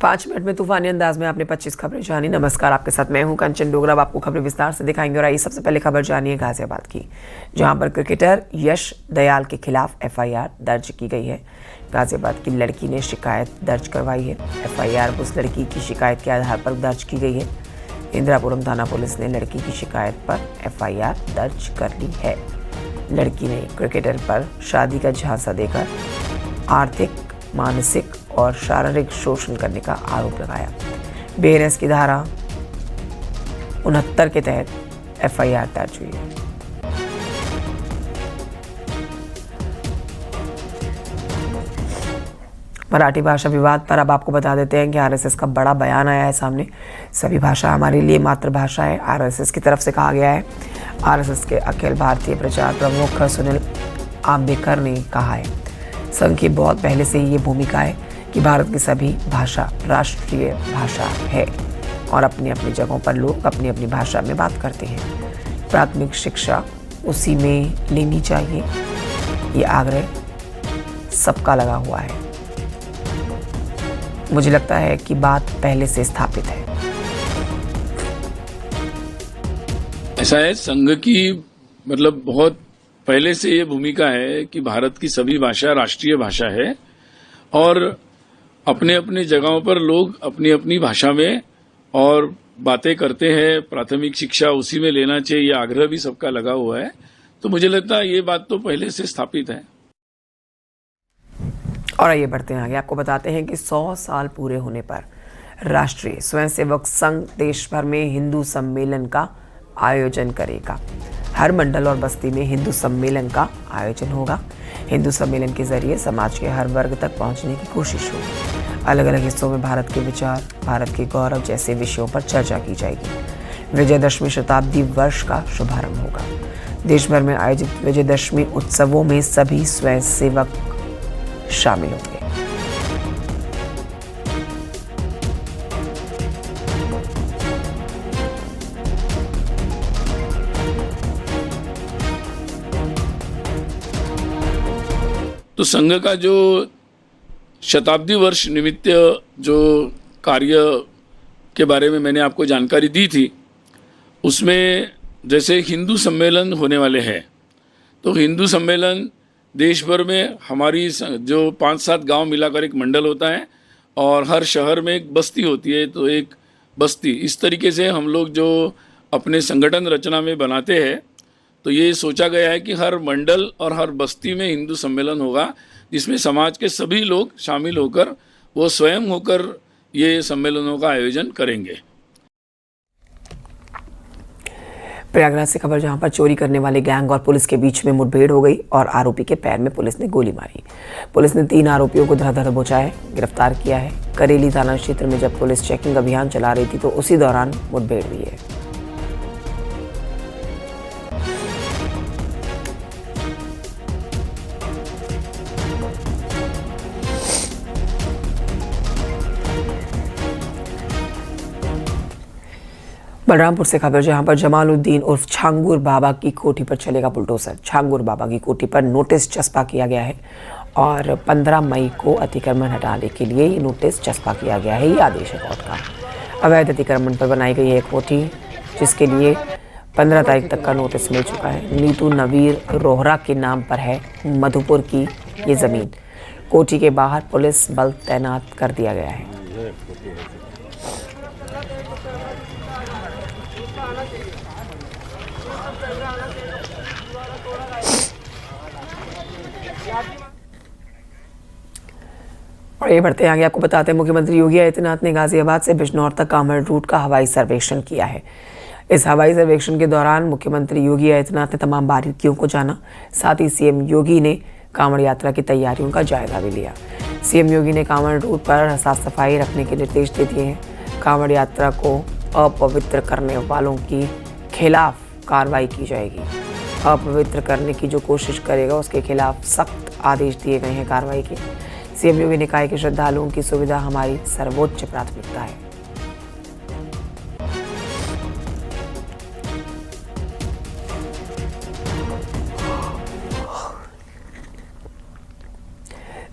5 minute में तूफानी अंदाज में आपने 25 खबरें जानी। नमस्कार, आपके साथ मैं हूं कंचन डोगरा। अब आपको खबरें विस्तार से दिखाएंगे और आइए सबसे पहले खबर जानिए गाजियाबाद की, जहां पर क्रिकेटर यश दयाल के खिलाफ एफआईआर दर्ज की गई है। गाजियाबाद की लड़की ने शिकायत दर्ज करवाई है। एफआईआर उस लड़की की शिकायत के आधार पर दर्ज की गई है। इंदिरापुरम थाना पुलिस ने लड़की की शिकायत पर एफआईआर दर्ज कर ली है। लड़की ने क्रिकेटर पर शादी का झांसा देकर आर्थिक, मानसिक और शारीरिक शोषण करने का आरोप लगाया। बीएनएस की धारा 69 के तहत एफआईआर दर्ज हुई है। मराठी भाषा विवाद पर अब आपको बता देते हैं कि आरएसएस का बड़ा बयान आया है सामने। सभी भाषा हमारे लिए मातृभाषा है, आरएसएस की तरफ से कहा गया है। आरएसएस के अखिल भारतीय प्रचार प्रमुख सुनील आम्बेकर ने कहा है, संघ की बहुत पहले से ये भूमिका है कि भारत की सभी भाषा राष्ट्रीय भाषा है और अपनी अपनी जगहों पर लोग अपनी अपनी भाषा में बात करते हैं। प्राथमिक शिक्षा उसी में लेनी चाहिए, ये आग्रह सबका लगा हुआ है। मुझे लगता है कि बात पहले से स्थापित है। ऐसा है, संघ की मतलब बहुत पहले से ये भूमिका है कि भारत की सभी भाषा राष्ट्रीय भाषा है और अपने अपने जगहों पर लोग अपनी अपनी भाषा में और बातें करते हैं। प्राथमिक शिक्षा उसी में लेना चाहिए, ये आग्रह भी सबका लगा हुआ है। तो मुझे लगता है ये बात तो पहले से स्थापित है। और आइए बढ़ते हैं आगे। आपको बताते हैं कि 100 साल पूरे होने पर राष्ट्रीय स्वयंसेवक संघ देश भर में हिंदू सम्मेलन का आयोजन करेगा। हर मंडल और बस्ती में हिंदू सम्मेलन का आयोजन होगा। हिंदू सम्मेलन के जरिए समाज के हर वर्ग तक पहुंचने की कोशिश होगी। अलग अलग हिस्सों में भारत के विचार, भारत के गौरव जैसे विषयों पर चर्चा की जाएगी। विजयदशमी शताब्दी वर्ष का शुभारंभ होगा। देश भर में आयोजित विजयदशमी उत्सवों में सभी स्वयंसेवक शामिल होंगे। तो संघ का जो शताब्दी वर्ष निमित्त जो कार्य के बारे में मैंने आपको जानकारी दी थी, उसमें जैसे हिंदू सम्मेलन होने वाले हैं, तो हिंदू सम्मेलन देश भर में हमारी जो 5-7 गांव मिलाकर एक मंडल होता है और हर शहर में एक बस्ती होती है, तो एक बस्ती इस तरीके से हम लोग जो अपने संगठन रचना में बनाते हैं, तो ये सोचा गया है कि हर मंडल और हर बस्ती में हिंदू सम्मेलन होगा, जिसमें समाज के सभी लोग शामिल होकर वो स्वयं होकर ये सम्मेलनों का आयोजन करेंगे। प्रयागराज से खबर, जहां पर चोरी करने वाले गैंग और पुलिस के बीच में मुठभेड़ हो गई और आरोपी के पैर में पुलिस ने गोली मारी। पुलिस ने 3 आरोपियों को धर दबोचा है, गिरफ्तार किया है। करेली थाना क्षेत्र में जब पुलिस चेकिंग अभियान चला रही थी तो उसी दौरान मुठभेड़ हुई है। बलरामपुर से खबर, जहां पर जमालुद्दीन उर्फ छांगुर बाबा की कोठी पर चलेगा बुलडोजर। छांगुर बाबा की कोठी पर नोटिस चस्पा किया गया है और 15 मई को अतिक्रमण हटाने के लिए ये नोटिस चस्पा किया गया है। ये आदेश है कोर्ट का। अवैध अतिक्रमण पर बनाई गई है कोठी, जिसके लिए 15 तारीख तक का नोटिस मिल चुका है। नीतू नवीर रोहरा के नाम पर है मधुपुर की ये ज़मीन। कोठी के बाहर पुलिस बल तैनात कर दिया गया है। और ये बढ़ते आगे। आपको बताते हैं, मुख्यमंत्री योगी आदित्यनाथ ने गाजियाबाद से बिजनौर तक कांवड़ रूट का हवाई सर्वेक्षण किया है। इस हवाई सर्वेक्षण के दौरान मुख्यमंत्री योगी आदित्यनाथ ने तमाम बारीकियों को जाना। साथ ही सीएम योगी ने कांवड़ यात्रा की तैयारियों का जायजा भी लिया। सीएम योगी ने कांवड़ रूट पर साफ सफाई रखने के निर्देश दे दिए हैं। कांवड़ यात्रा को अपवित्र करने वालों के खिलाफ कार्रवाई की जाएगी। अपवित्र करने की जो कोशिश करेगा उसके खिलाफ सख्त आदेश दिए गए हैं कार्रवाई के। सीएम योगी ने कहा कि श्रद्धालुओं की सुविधा हमारी सर्वोच्च प्राथमिकता है।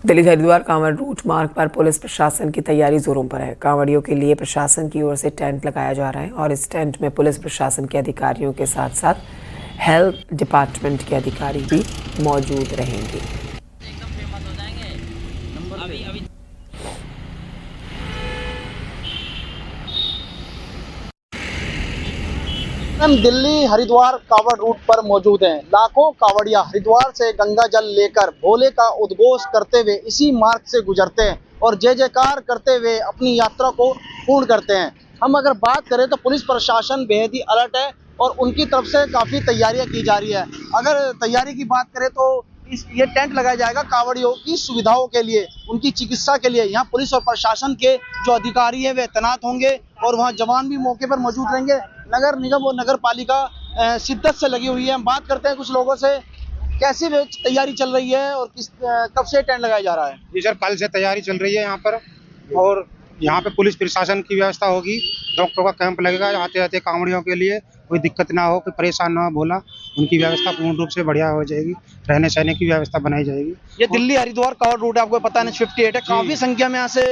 दिल्ली से हरिद्वार कांवड़ रूट मार्ग पर पुलिस प्रशासन की तैयारी जोरों पर है। कांवड़ियों के लिए प्रशासन की ओर से टेंट लगाया जा रहा है और इस टेंट में पुलिस प्रशासन के अधिकारियों के साथ साथ हेल्थ डिपार्टमेंट के अधिकारी भी मौजूद रहेंगे। हम दिल्ली हरिद्वार कांवड़ रूट पर मौजूद हैं। लाखों कांवड़िया हरिद्वार से गंगा जल लेकर भोले का उद्घोष करते हुए इसी मार्ग से गुजरते हैं और जय जयकार करते हुए अपनी यात्रा को पूर्ण करते हैं। हम अगर बात करें तो पुलिस प्रशासन बेहद ही अलर्ट है और उनकी तरफ से काफ़ी तैयारियां की जा रही है। अगर तैयारी की बात करें तो ये टेंट लगाया जाएगा कांवड़ियों की सुविधाओं के लिए, उनकी चिकित्सा के लिए। यहाँ पुलिस और प्रशासन के जो अधिकारी है वे तैनात होंगे और वहाँ जवान भी मौके पर मौजूद रहेंगे। नगर निगम और नगर पालिका शिद्दत से लगी हुई है। हम बात करते हैं कुछ लोगों से, कैसी तैयारी चल रही है और कब से टेंट लगाया जा रहा है? जी सर, कल से तैयारी चल रही है यहाँ पर और यहाँ पे पुलिस प्रशासन की व्यवस्था होगी। डॉक्टरों का कैंप लगेगा, आते आते कांवड़ियों के लिए कोई दिक्कत ना हो, कोई परेशान ना हो, भोला उनकी व्यवस्था पूर्ण रूप से बढ़िया हो जाएगी। रहने सहने की व्यवस्था बनाई जाएगी। ये दिल्ली हरिद्वार कांवड़ रूट आपको पता है 58 है, काफी संख्या में यहाँ से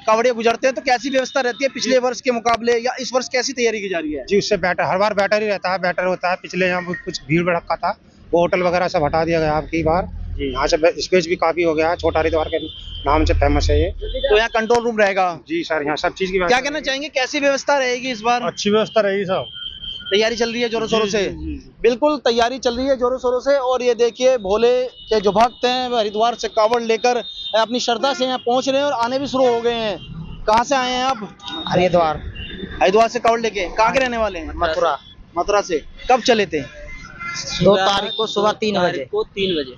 कांवड़िया गुजरते हैं, तो कैसी व्यवस्था रहती है पिछले वर्ष के मुकाबले या इस वर्ष कैसी तैयारी की जा रही है? जी उससे बेटर, हर बार बेटर ही रहता है, बेटर होता है। पिछले यहाँ कुछ भीड़ भड़का था, वो होटल वगैरह सब हटा दिया गया अब की बार। यहाँ से स्पेस भी काफी हो गया है, छोटा हरिद्वार के नाम से फेमस है ये। तो यहाँ कंट्रोल रूम रहेगा? जी सर, यहाँ सब चीज की क्या कहना चाहेंगे, कैसी व्यवस्था रहेगी इस बार? अच्छी व्यवस्था रहेगी सर। तैयारी चल रही है जोरों शोरों से? बिल्कुल तैयारी चल रही है जोरों शोरों से। और ये देखिए भोले के जो भक्त हैं वह हरिद्वार से कांवड़ लेकर अपनी श्रद्धा से यहाँ पहुंच रहे हैं और आने भी शुरू हो गए हैं। कहाँ से आए हैं आप? हरिद्वार। हरिद्वार से कांवड़ लेके कहाँ के रहने वाले हैं? मथुरा। मथुरा से। कब चले थे? 2 तारीख को सुबह 3 बजे।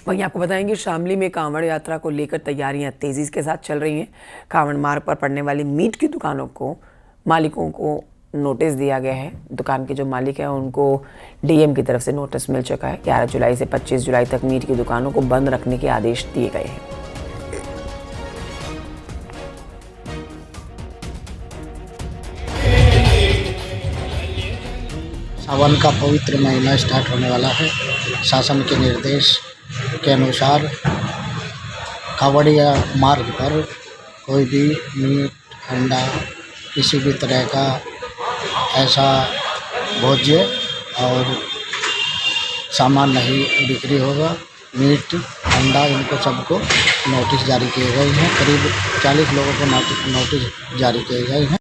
वहीं आपको बताएंगे शामली में कांवड़ यात्रा को लेकर तैयारियां तेजी के साथ चल रही हैं। कांवड़ मार्ग पर पड़ने वाली मीट की दुकानों को मालिकों को नोटिस दिया गया है। दुकान के जो मालिक हैं उनको डीएम की तरफ से नोटिस मिल चुका है। 11 जुलाई से 25 जुलाई तक मीट की दुकानों को बंद रखने के आदेश दिए गए हैं। सावन का पवित्र महीना स्टार्ट होने वाला है। शासन के निर्देश के अनुसार कांवड़िया मार्ग पर कोई भी मीट, अंडा, किसी भी तरह का ऐसा भोज्य और सामान नहीं बिक्री होगा। मीट, अंडा, इनको सबको नोटिस जारी किए गए हैं। करीब 40 लोगों को नोटिस जारी किए गए हैं।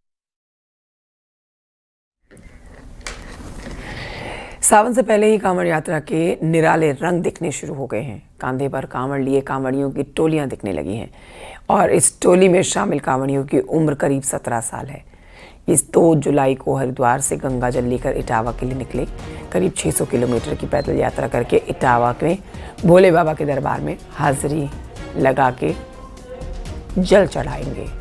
सावन से पहले ही कांवड़ यात्रा के निराले रंग दिखने शुरू हो गए हैं। कांधे पर कांवड़ लिए कांवड़ियों की टोलियां दिखने लगी हैं और इस टोली में शामिल कांवड़ियों की उम्र करीब 17 साल है। इस 2 जुलाई को हरिद्वार से गंगा जल लेकर इटावा के लिए निकले। करीब 600 किलोमीटर की पैदल यात्रा करके इटावा में भोले बाबा के दरबार में हाजिरी लगा के जल चढ़ाएंगे।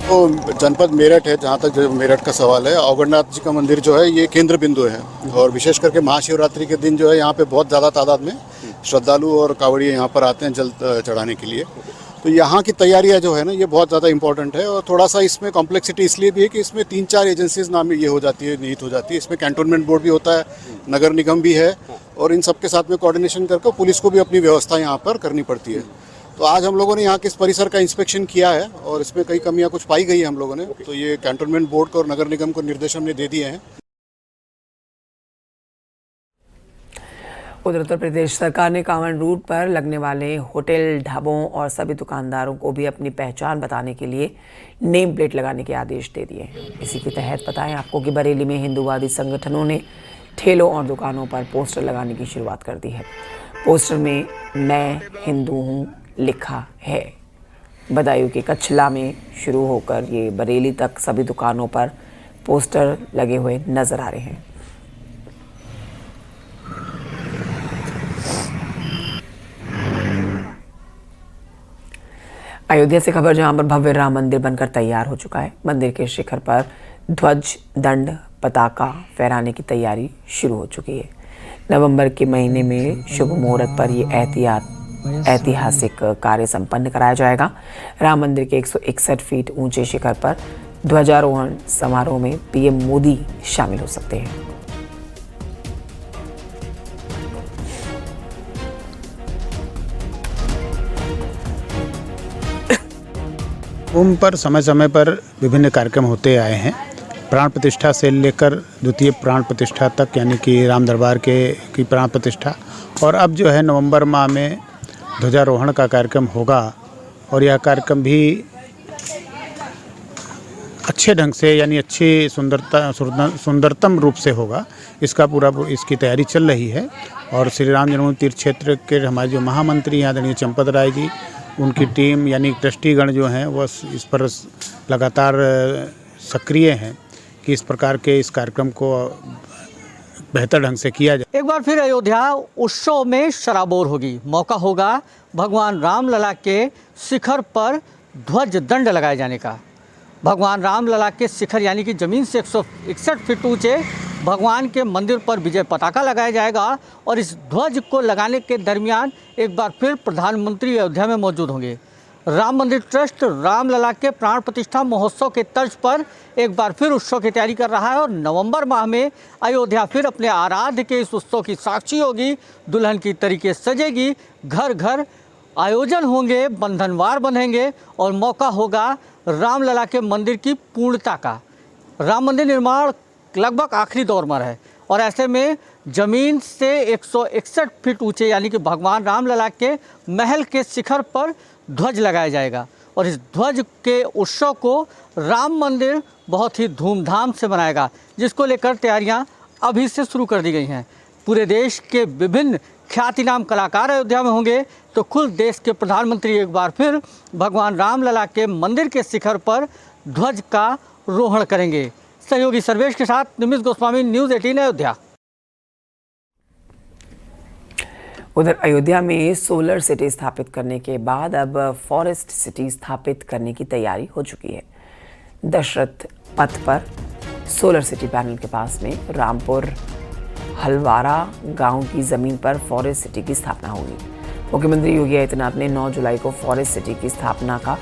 तो जनपद मेरठ है, जहाँ तक जो मेरठ का सवाल है, अवगढ़नाथ जी का मंदिर जो है ये केंद्र बिंदु है और विशेष करके महाशिवरात्रि के दिन जो है यहाँ पे बहुत ज़्यादा तादाद में श्रद्धालु और कांवड़िए यहाँ पर आते हैं जल चढ़ाने के लिए। तो यहाँ की तैयारियाँ जो है ना ये बहुत ज़्यादा इंपॉर्टेंट है और थोड़ा सा इसमें कॉम्प्लेक्सिटी इसलिए भी है कि इसमें 3-4 एजेंसीज नाम ये हो जाती है, निहित हो जाती है। इसमें कैंटोनमेंट बोर्ड भी होता है, नगर निगम भी है और इन सबके साथ में कोऑर्डिनेशन करके पुलिस को भी अपनी व्यवस्था यहाँ पर करनी पड़ती है। तो आज हम लोगों ने यहाँ के इस परिसर का इंस्पेक्शन किया है और इसमें कई कमियां कुछ पाई गई है हम लोगों ने। तो ये कैंटोनमेंट बोर्ड को और नगर निगम को निर्देश हमने दे दिए हैं। उधर उत्तर प्रदेश सरकार ने कांवड़ रूट पर लगने वाले होटल, ढाबों और सभी दुकानदारों को भी अपनी पहचान बताने के लिए नेम प्लेट लगाने के आदेश दे दिए हैं। इसी के तहत बताएं आपको कि बरेली में हिंदूवादी संगठनों ने ठेलों और दुकानों पर पोस्टर लगाने की शुरुआत कर दी है। पोस्टर में मैं हिंदू हूँ लिखा है। बदायूं के कच्छला में शुरू होकर ये बरेली तक सभी दुकानों पर पोस्टर लगे हुए नजर आ रहे हैं। अयोध्या से खबर, जहां पर भव्य राम मंदिर बनकर तैयार हो चुका है। मंदिर के शिखर पर ध्वज, दंड, पताका फहराने की तैयारी शुरू हो चुकी है। नवंबर के महीने में शुभ मुहूर्त पर ये एहतियात ऐतिहासिक कार्य संपन्न कराया जाएगा। राम मंदिर के 161 फीट ऊंचे शिखर पर ध्वजारोहण समारोह में पीएम मोदी शामिल हो सकते हैं। कुंभ पर समय समय पर विभिन्न कार्यक्रम होते आए हैं। प्राण प्रतिष्ठा से लेकर द्वितीय प्राण प्रतिष्ठा तक, यानी कि राम दरबार की प्राण प्रतिष्ठा, और अब जो है नवंबर माह में ध्वजारोहण का कार्यक्रम होगा। और यह कार्यक्रम भी अच्छे ढंग से, यानी अच्छी सुंदरतम रूप से होगा। इसकी तैयारी चल रही है। और श्री राम जन्मभूमि तीर्थ क्षेत्र के हमारे जो महामंत्री हैं आदरणीय चंपत राय जी, उनकी टीम यानी ट्रस्टीगण जो हैं वो इस पर लगातार सक्रिय हैं कि इस प्रकार के इस कार्यक्रम को बेहतर ढंग से किया जाए। एक बार फिर अयोध्या उत्सव में शराबोर होगी। मौका होगा भगवान रामलला के शिखर पर ध्वज दंड लगाए जाने का। भगवान रामलला के शिखर यानी कि ज़मीन से 161 फीट ऊंचे भगवान के मंदिर पर विजय पताका लगाया जाएगा। और इस ध्वज को लगाने के दरमियान एक बार फिर प्रधानमंत्री अयोध्या में मौजूद होंगे। राम मंदिर ट्रस्ट रामलला के प्राण प्रतिष्ठा महोत्सव के तर्ज पर एक बार फिर उत्सव की तैयारी कर रहा है। और नवंबर माह में अयोध्या फिर अपने आराध्य के इस उत्सव की साक्षी होगी। दुल्हन की तरीके सजेगी, घर घर आयोजन होंगे, बंधनवार बंधेंगे और मौका होगा रामलला के मंदिर की पूर्णता का। राम मंदिर निर्माण लगभग आखिरी दौर में है और ऐसे में ज़मीन से 161 फीट ऊंचे यानी कि भगवान रामलला के महल के शिखर पर ध्वज लगाया जाएगा। और इस ध्वज के उत्सव को राम मंदिर बहुत ही धूमधाम से मनाएगा, जिसको लेकर तैयारियां अभी से शुरू कर दी गई हैं। पूरे देश के विभिन्न ख्यातिनाम कलाकार अयोध्या में होंगे तो खुद देश के प्रधानमंत्री एक बार फिर भगवान रामलला के मंदिर के शिखर पर ध्वज का रोहण करेंगे। सहयोगी सर्वेश के साथ निमिष गोस्वामी, न्यूज़ 18 अयोध्या। उधर अयोध्या में सोलर सिटी स्थापित करने के बाद अब फॉरेस्ट सिटी स्थापित करने की तैयारी हो चुकी है। दशरथ पथ पर सोलर सिटी पैनल के पास में रामपुर हलवारा गांव की जमीन पर फॉरेस्ट सिटी की स्थापना होगी। मुख्यमंत्री योगी आदित्यनाथ ने 9 जुलाई को फॉरेस्ट सिटी की स्थापना का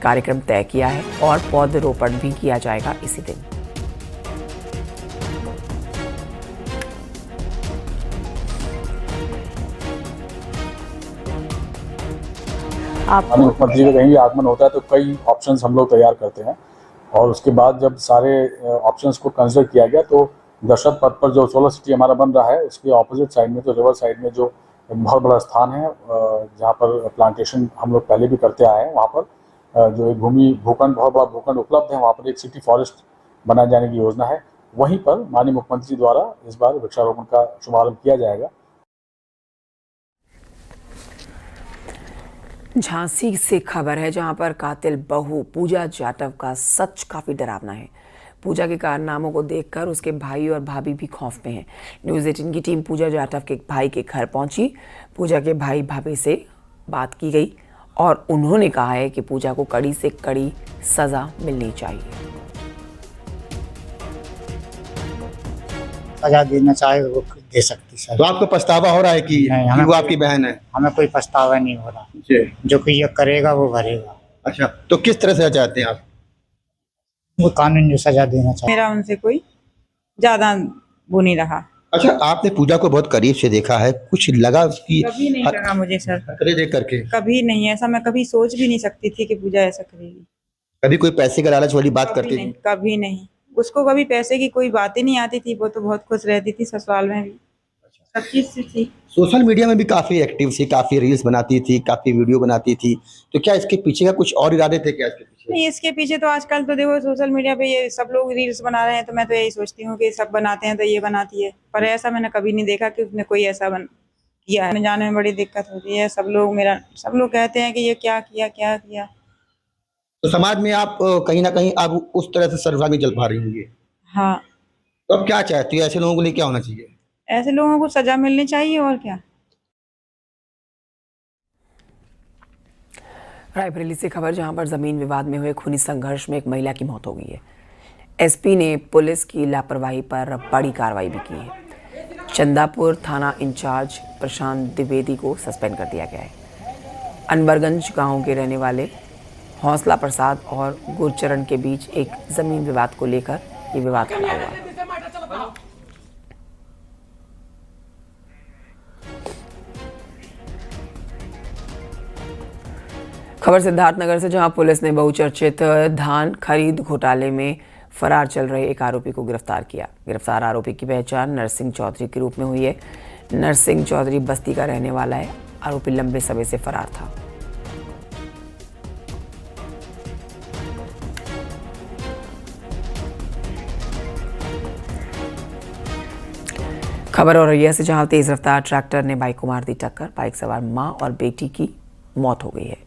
कार्यक्रम तय किया है और पौधरोपण भी किया जाएगा इसी दिन। मुख्यमंत्री का कहीं भी आगमन होता है तो कई ऑप्शंस हम लोग तैयार करते हैं और उसके बाद जब सारे ऑप्शंस को कंसिडर किया गया तो दशरथ पथ पर जो सोलर सिटी हमारा बन रहा है उसके ऑपोजिट साइड में, तो रिवर साइड में जो बहुत बड़ा स्थान है जहाँ पर प्लांटेशन हम लोग पहले भी करते आए हैं, वहाँ पर जो एक भूखंड बहुत बड़ा भूखंड उपलब्ध है, वहाँ पर एक सिटी फॉरेस्ट बनाए जाने की योजना है। वहीं पर माननीय मुख्यमंत्री द्वारा इस बार वृक्षारोपण का शुभारंभ किया जाएगा। झांसी से खबर है जहां पर कातिल बहू पूजा जाटव का सच काफी डरावना है। पूजा के कारनामों को देखकर उसके भाई और भाभी भी खौफ में हैं। न्यूज़ 18 की टीम पूजा जाटव के भाई के घर पहुंची। पूजा के भाई भाभी से बात की गई और उन्होंने कहा है कि पूजा को कड़ी से कड़ी सजा मिलनी चाहिए। सजा देना चाहे वो दे सकती सर। तो आपको पछतावा हो रहा है कि वो आपकी बहन है? हमें कोई पछतावा नहीं हो रहा। जो कोई ये करेगा वो भरेगा। अच्छा, तो किस तरह से चाहते हैं आप? वो कानून जो सजा देना चाहिए। मेरा उनसे कोई ज्यादा वो नहीं रहा। अच्छा, आपने पूजा को बहुत करीब से देखा है, कुछ लगा उसकी? कभी नहीं लगा मुझे सर, देख करके कभी नहीं। ऐसा मैं कभी सोच भी नहीं सकती थी कि पूजा ऐसा करेगी। कभी कोई पैसे का लालच वाली बात करती थी? कभी नहीं। उसको कभी पैसे की कोई बात ही नहीं आती थी। वो तो बहुत खुश रहती थी, ससुराल में भी सब चीज से थी। सोशल मीडिया में भी काफी एक्टिव थी, काफी रील्स बनाती थी, काफी वीडियो बनाती थी। तो क्या इसके पीछे का कुछ और इरादे थे क्या इसके पीछे? नहीं, इसके पीछे तो आजकल तो देखो सोशल मीडिया पे ये सब लोग रील्स बना रहे हैं, तो मैं तो यही सोचती हूँ कि सब बनाते हैं तो ये बनाती है। पर ऐसा मैंने कभी नहीं देखा कि उसने कोई ऐसा किया है। जाने में बड़ी दिक्कत होती है। सब लोग कहते हैं कि ये क्या किया। तो समाज में आप कहीं ना कहीं आप उस तरह से सर्वभागी जल पा रही होंगी। हाँ, तो अब क्या चाहती है? ऐसे लोगों के लिए क्या होना चाहिए? ऐसे लोगों को सजा मिलनी चाहिए और क्या। रायबरेली से खबर जहां पर जमीन विवाद में हुए खूनी संघर्ष में एक महिला की मौत हो गई है। एसपी ने पुलिस की लापरवाही पर बड़ी कार्रवाई भी की है। चंदापुर थाना इंचार्ज प्रशांत द्विवेदी को सस्पेंड कर दिया गया है। अनबरगंज गांव के रहने वाले हौसला प्रसाद और गुरचरण के बीच एक जमीन विवाद को लेकर ये विवाद खड़ा हुआ। खबर सिद्धार्थनगर से, जहां पुलिस ने बहुचर्चित धान खरीद घोटाले में फरार चल रहे एक आरोपी को गिरफ्तार किया। गिरफ्तार आरोपी की पहचान नरसिंह चौधरी के रूप में हुई है। नरसिंह चौधरी बस्ती का रहने वाला है। आरोपी लंबे समय से फरार था। खबर औरैया से, जहां तेज रफ्तार ट्रैक्टर ने बाइक को मार दी टक्कर। बाइक सवार मां और बेटी की मौत हो गई है।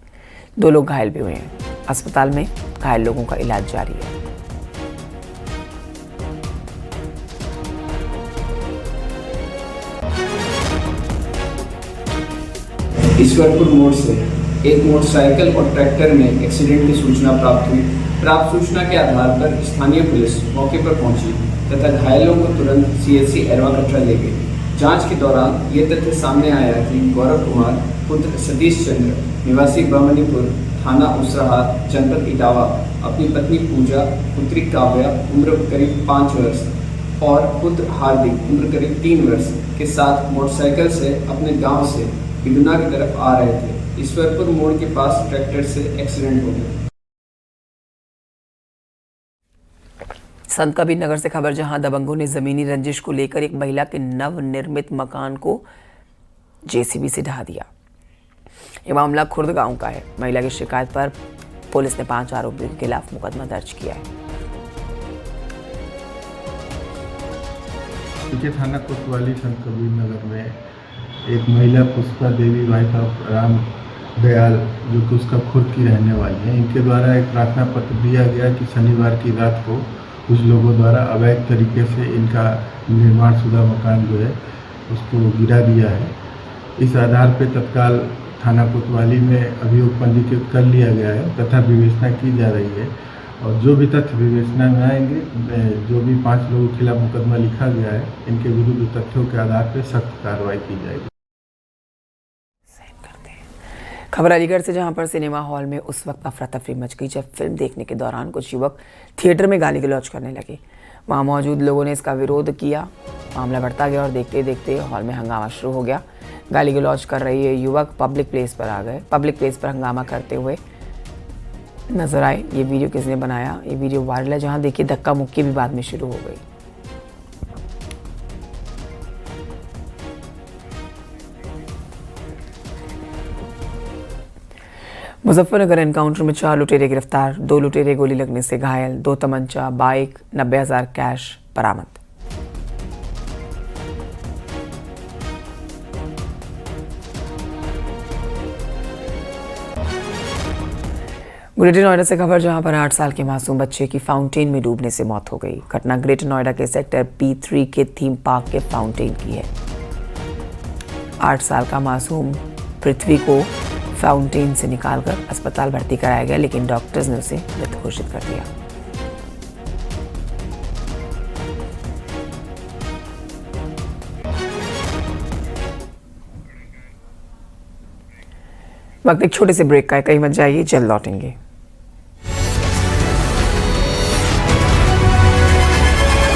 2 लोग घायल भी हुए हैं। अस्पताल में घायल लोगों का इलाज जारी है। ईश्वरपुर मोड़ से एक मोटरसाइकिल और ट्रैक्टर में एक्सीडेंट की सूचना प्राप्त हुई। प्राप्त सूचना के आधार पर स्थानीय पुलिस मौके पर पहुंची तथा घायलों को तुरंत CHC एरवा कटरा ले गई। जांच के दौरान ये तथ्य सामने आया कि गौरव कुमार पुत्र सतीश चंद्र निवासी बमनीपुर थाना उसराहा जनपद इटावा अपनी पत्नी पूजा, पुत्री काव्या उम्र करीब 5 वर्ष और पुत्र हार्दिक उम्र करीब 3 वर्ष के साथ मोटरसाइकिल से अपने गांव से बिदुना की तरफ आ रहे थे। ईश्वरपुर मोड़ के पास ट्रैक्टर से एक्सीडेंट हो गया। संत कबीर नगर से खबर, जहां दबंगों ने जमीनी रंजिश को लेकर एक महिला के नवनिर्मित मकान को JCB से ढहा दिया। ये मामला खुर्द गांव का है। महिला की शिकायत पर पुलिस ने 5 आरोपियों के खिलाफ मुकदमा दर्ज किया है। थाना कोतवाली संत कबीर नगर में एक महिला पुष्पा देवी भाई का राम दयाल, जो कि उसका खुर्द की रहने वाली है, इनके द्वारा एक प्रार्थना पत्र दिया गया कि शनिवार की रात को कुछ लोगों द्वारा अवैध तरीके से इनका निर्माण शुदा मकान जो है उसको गिरा दिया है। इस आधार पर तत्काल थाना कोतवाली में अभियोग पंजीकृत कर लिया गया है तथा विवेचना की जा रही है। और जो भी तथ्य विवेचना में आएंगे, जो भी 5 लोगों के खिलाफ मुकदमा लिखा गया है, इनके विरुद्ध तथ्यों के आधार पर सख्त कार्रवाई की जाएगी। खबर अलीगढ़ से, जहां पर सिनेमा हॉल में उस वक्त अफरा तफरी मच गई जब फिल्म देखने के दौरान कुछ युवक थिएटर में गाली गलौज करने लगे। वहां मौजूद लोगों ने इसका विरोध किया। मामला बढ़ता गया और देखते देखते हॉल में हंगामा शुरू हो गया। गाली गलौज कर रहे ये युवक पब्लिक प्लेस पर आ गए। पब्लिक प्लेस पर हंगामा करते हुए नजर आए। ये वीडियो किसने बनाया? ये वीडियो वायरल है, जहाँ देखिए धक्का मुक्की भी बाद में शुरू हो गई। मुजफ्फरनगर एनकाउंटर में 4 लुटेरे गिरफ्तार। 2 लुटेरे गोली लगने से घायल। 2 तमंचा, बाइक, 90,000 कैश बरामद। ग्रेटर नोएडा से खबर, जहां पर 8 साल के मासूम बच्चे की फाउंटेन में डूबने से मौत हो गई। घटना ग्रेटर नोएडा के सेक्टर P3 के थीम पार्क के फाउंटेन की है। 8 साल का मासूम पृथ्वी को फाउंटेन से निकालकर अस्पताल भर्ती कराया गया, लेकिन डॉक्टर्स ने उसे मृत घोषित कर दिया। वक्त एक छोटे से ब्रेक का है, कहीं मत जाइए, जल्द लौटेंगे।